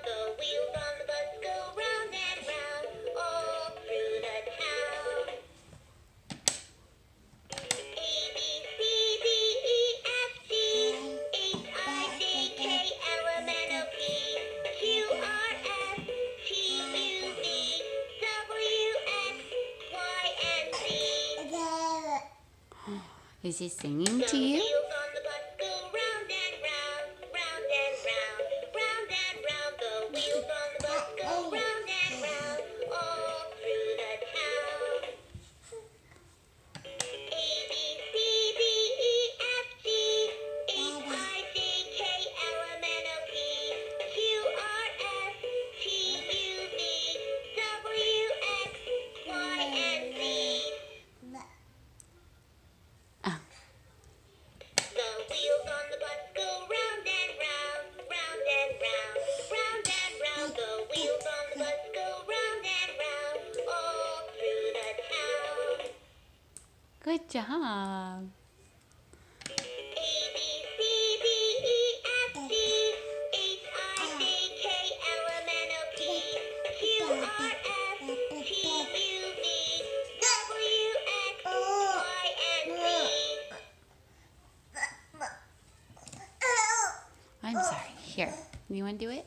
The wheels on the bus go round and round all through the town. A, B, C, D, E, F, G, H, I, J, K, L, M, N, O, P, Q, R, S, T, U, V, W, X, Y, and Z. Is he singing The to you? wheels on the bus go round and round, round and round, round and round. The wheels on the bus go round and round all through the town. A, B, C, D, E, F, G, H, I, J, K, L, M, N, O, P, Q, R, S, T, U, V, W, X, Y, and Z. Ah. The wheels on the bus go round and round, round and round, round and round. The wheels on the bus go round and round all through the town. Good job. A, B, C, D, E, F, G, H, I, J, K, L, M, N, O, P, Q, R, S, T, U, V, W, X, Y, and Z. I'm sorry. Here. You want to do it?